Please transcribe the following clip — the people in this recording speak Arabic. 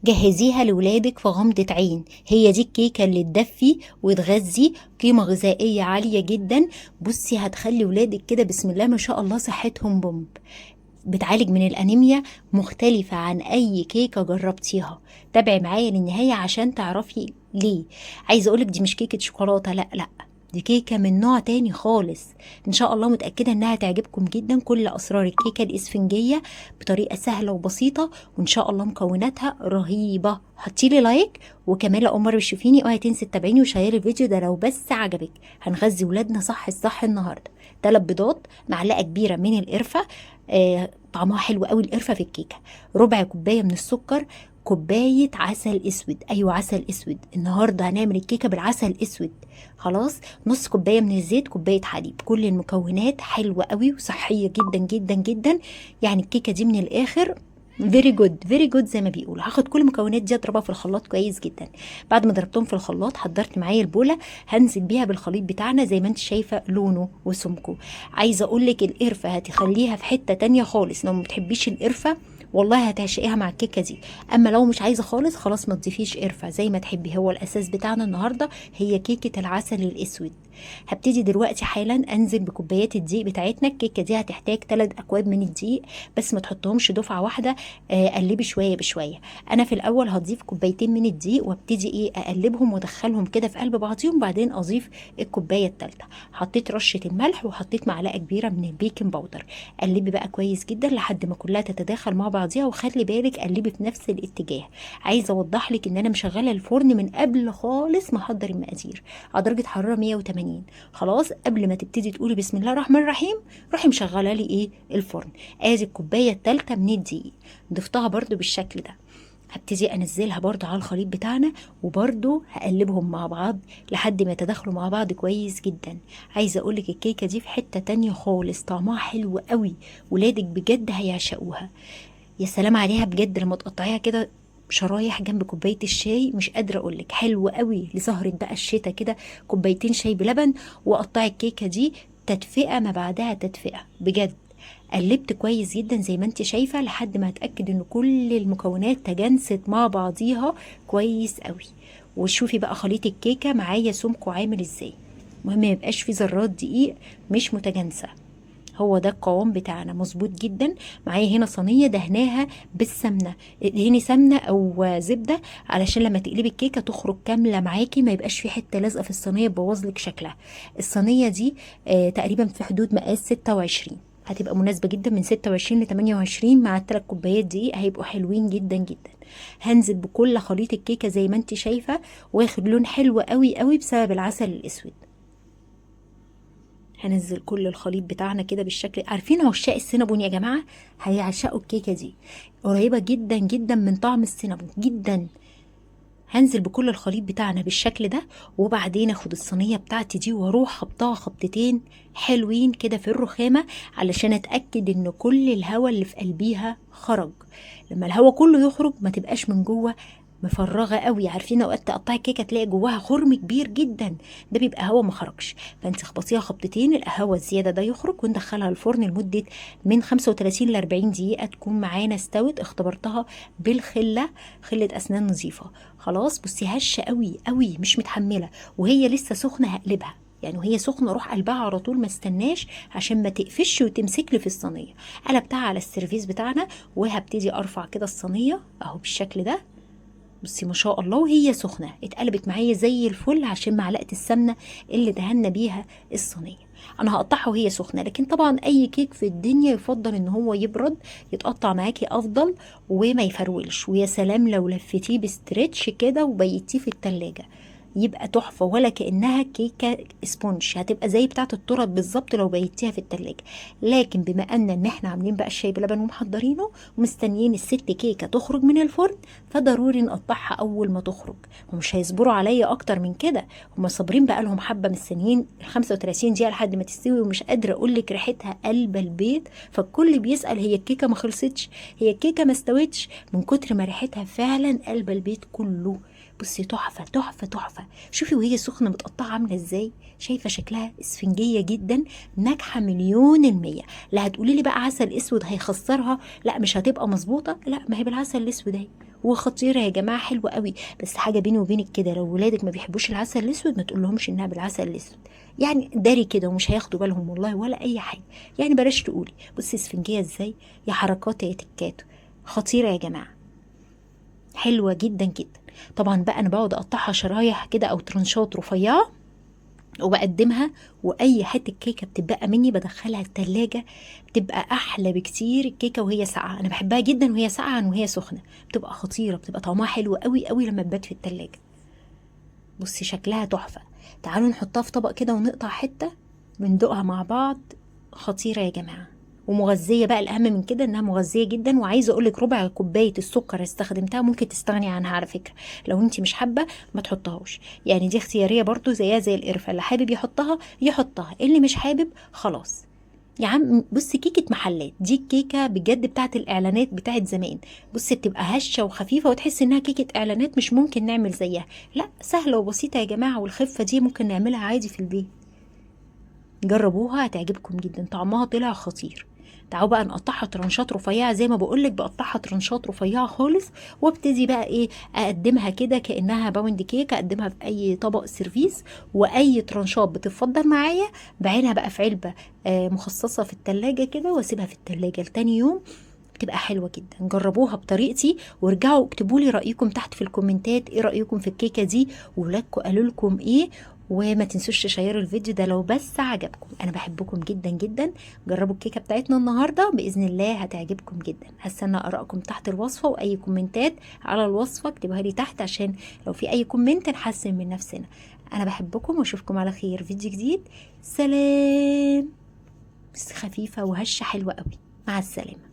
جهزيها لولادك في غمضة عين. هي دي الكيكة اللي تدفي وتغذي، قيمة غذائية عالية جدا. بصي هتخلي ولادك كده بسم الله ما شاء الله صحتهم بومب. بتعالج من الأنيميا، مختلفة عن أي كيكة جربتيها. تابعي معايا للنهاية عشان تعرفي ليه. عايزة أقولك دي مش كيكة شوكولاتة، لا لا، دي كيكة من نوع تاني خالص. ان شاء الله متأكدة انها تعجبكم جدا. كل اسرار الكيكة الاسفنجية بطريقة سهلة وبسيطة، وان شاء الله مكوناتها رهيبة. حطيلي لايك، وكمان لو اول مرة بتشوفيني اوعي تنسي تتابعيني وشيري الفيديو ده لو بس عجبك. هنغذي ولادنا صح الصح النهاردة. 3 بيضات، معلقة كبيرة من القرفة، طعمها حلو قوي القرفة في الكيكة. ربع كوباية من السكر، كوباية عسل اسود، ايوه عسل اسود، النهارده هنعمل الكيكة بالعسل اسود. خلاص، نص كوبايه من الزيت، كوبايه حليب. كل المكونات حلوه قوي وصحيه جدا جدا جدا. يعني الكيكه دي من الاخر فيري جود فيري جود زي ما بيقولوا. هاخد كل المكونات دي اضربها في الخلاط كويس جدا. بعد ما ضربتهم في الخلاط حضرت معايا البوله، هنزل بيها بالخليط بتاعنا زي ما انت شايفه لونه وسمكه. عايزه اقول لك القرفه هتخليها في حته تانية خالص. لو ما بتحبيش القرفه والله هتعشقيها مع الكيكه دي. اما لو مش عايزه خالص خلاص ما تضيفيش قرفه زي ما تحبي. هو الاساس بتاعنا النهارده هي كيكه العسل الاسود. هبتدي دلوقتي حالا انزل بكوبايات الدقيق بتاعتنا. الكيكه دي هتحتاج 3 اكواب من الدقيق، بس ما تحطهمش دفعه واحده. قلبي شويه بشويه. انا في الاول هضيف كوبايتين من الدقيق وابتدي اقلبهم وادخلهم كده في قلب بعضيهم، بعدين اضيف الكوبايه الثالثه. حطيت رشه الملح وحطيت معلقه كبيره من البيكنج باودر. قلبي بقى كويس جدا لحد ما كلها تتداخل مع بعضيها، وخلي بالك قلبي في نفس الاتجاه. عايزه اوضح لك ان انا مشغله الفرن من قبل خالص ما احضر المقادير على درجه حراره 180. خلاص، قبل ما تبتدي تقولي بسم الله الرحمن الرحيم روحي مشغله لي الفرن. ادي الكوبايه الثالثه من الدقيق ضفتها برده بالشكل ده. هبتدي انزلها برضو على الخليط بتاعنا، وبرضو هقلبهم مع بعض لحد ما يتداخلوا مع بعض كويس جدا. عايزه اقولك الكيكه دي في حته تانية خالص، طعمها حلو قوي، ولادك بجد هيعشقوها. يا سلام عليها بجد لما تقطعيها كده شرايح جنب كوبايه الشاي. مش قادره اقولك حلو قوي لسهره بقى الشتا كده. كوبايتين شاي بلبن وقطعي الكيكه دي تدفئه ما بعدها تدفئه بجد. قلبت كويس جدا زي ما انت شايفه لحد ما اتاكد ان كل المكونات تجانست مع بعضيها كويس قوي. وشوفي بقى خليط الكيكه معايا سمكه عامل ازاي. المهم ما يبقاش في ذرات دقيق مش متجانسه. هو ده القوام بتاعنا مظبوط جدا. معايا هنا صينيه دهناها بالسمنه. ادهني سمنه او زبده علشان لما تقلبي الكيكه تخرج كامله معاكي، ما يبقاش في حته لازقه في الصينيه تبوظ لك شكلها. الصينيه دي تقريبا في حدود مقاس 26، هتبقى مناسبة جدا من 26 ل 28 مع ال3 كوبايات دقيق هيبقوا حلوين جدا جدا. هنزل بكل خليط الكيكة زي ما انت شايفة، واخد لون حلو قوي قوي بسبب العسل الاسود. هنزل كل الخليط بتاعنا كده بالشكل. عارفين عشاق السينابون يا جماعة هيعشقوا الكيكة دي، قريبة جدا جدا من طعم السينابون جدا. هنزل بكل الخليط بتاعنا بالشكل ده، وبعدين اخد الصينيه بتاعتي دي واروح خبطها خبطتين حلوين كده في الرخامه علشان اتاكد ان كل الهواء اللي في قلبيها خرج. لما الهواء كله يخرج ما تبقاش من جوه مفرغه قوي. عارفين اوقات تقطعي الكيكه تلاقي جواها خرم كبير جدا، ده بيبقى هوا ما خرجش. فانت خبطيها خبطتين الهوا الزياده ده يخرج، وندخلها الفرن لمده من 35 ل 40 دقيقه تكون معانا استوت. اختبرتها بالخله، خله اسنان نظيفه. خلاص بصي هشه قوي قوي مش متحمله، وهي لسه سخنه هقلبها. يعني وهي سخنه اروح قلبها على طول، ما استناش عشان ما تقفش وتمسك لي في الصينيه. قلبتها على السيرفيس بتاعنا، وهبتدي ارفع كده الصينيه اهو بالشكل ده. بصي ما شاء الله وهي سخنه اتقلبت معايا زي الفل عشان معلقه السمنه اللي دهنا بيها الصينيه. انا هقطعها وهي سخنه، لكن طبعا اي كيك في الدنيا يفضل ان هو يبرد، يتقطع معاكي افضل وما يفرولش. ويا سلام لو لفتيه بستريتش كده وبيتيه في التلاجة يبقى تحفه، ولا كانها كيكه سبونج، هتبقى زي بتاعه التورت بالظبط لو بيتيها في التلاجة. لكن بما ان احنا عاملين بقى الشاي بلبن ومحضرينه ومستنيين الست كيكه تخرج من الفرن، فضروري نقطعها اول ما تخرج. ومش هيصبروا عليا اكتر من كده، هم صابرين بقى لهم حبه مستنيين 35 دقيقه لحد ما تستوي. ومش قادره اقول لك ريحتها قلب البيت. فالكل بيسال هي الكيكه ما خلصتش، هي الكيكه ما استوتش، من كتر ما ريحتها فعلا قلب البيت كله. بصي تحفه تحفه تحفه. شوفي وهي سخنه متقطعه عامله ازاي، شايفه شكلها اسفنجيه جدا، ناجحه مليون المية. لا هتقولي لي بقى عسل اسود هيخسرها، لا مش هتبقى مظبوطه، لا ما هي بالعسل الاسود اهي وخطيره يا جماعه، حلوه قوي. بس حاجه بيني وبينك كده، لو ولادك ما بيحبوش العسل الاسود ما تقول لهمش انها بالعسل الاسود، يعني داري كده ومش هياخدوا بالهم والله ولا اي حاجه. يعني بلاش تقولي. بصي اسفنجيه ازاي، يا حركات يا تكات، خطيره يا جماعه، حلوه جدا جدا. طبعا بقى انا بقعد اقطعها شرايح كده او ترنشات رفيعه وبقدمها، واي حته كيكه بتبقى مني بدخلها التلاجة، بتبقى احلى بكتير الكيكه وهي ساقعه. انا بحبها جدا وهي ساقعه عن وهي سخنه، بتبقى خطيره، بتبقى طعمها حلو قوي قوي لما تبات في التلاجة. بصي شكلها تحفه. تعالوا نحطها في طبق كده ونقطع حته بندوقها مع بعض. خطيره يا جماعه ومغذيه بقى، الاهم من كده انها مغذيه جدا. وعايزه اقول لك ربع كوبايه السكر استخدمتها ممكن تستغني عنها على فكره، لو انت مش حابه ما تحطهاش، يعني دي اختياريه برضو زيها زي القرفه، اللي حابب يحطها يحطها، اللي مش حابب خلاص. يا عم بصي كيكه محلات، دي الكيكه بجد بتاعت الاعلانات بتاعت زمان. بصي بتبقى هشه وخفيفه وتحس انها كيكه اعلانات، مش ممكن نعمل زيها. لا سهله وبسيطه يا جماعه، والخفه دي ممكن نعملها عادي في البيت. جربوها هتعجبكم جدا، طعمها طلع خطير. تعالوا بقى نقطعها ترنشات رفيعه زي ما بقولك، بقطعها ترنشات رفيعه خالص، وابتدي بقى ايه اقدمها كده كانها باوند كيك، اقدمها في اي طبق سيرفيس. واي ترنشات بتفضل معايا بعينها بقى في علبه مخصصه في التلاجة كده، واسيبها في التلاجة لتاني يوم، بتبقى حلوه جدا. جربوها بطريقتي وارجعوا اكتبوا لي رايكم تحت في الكومنتات، ايه رايكم في الكيكه دي، وولادكم قالوا لكم ايه. وما تنسوش تشيروا الفيديو ده لو بس عجبكم، انا بحبكم جدا جدا. جربوا الكيكه بتاعتنا النهارده باذن الله هتعجبكم جدا. هستنى ارائكم تحت الوصفه، واي كومنتات على الوصفه اكتبوها لي تحت عشان لو في اي كومنت نحسن من نفسنا. انا بحبكم واشوفكم على خير فيديو جديد. سلام. بس خفيفه وهشه حلوه قوي. مع السلامه.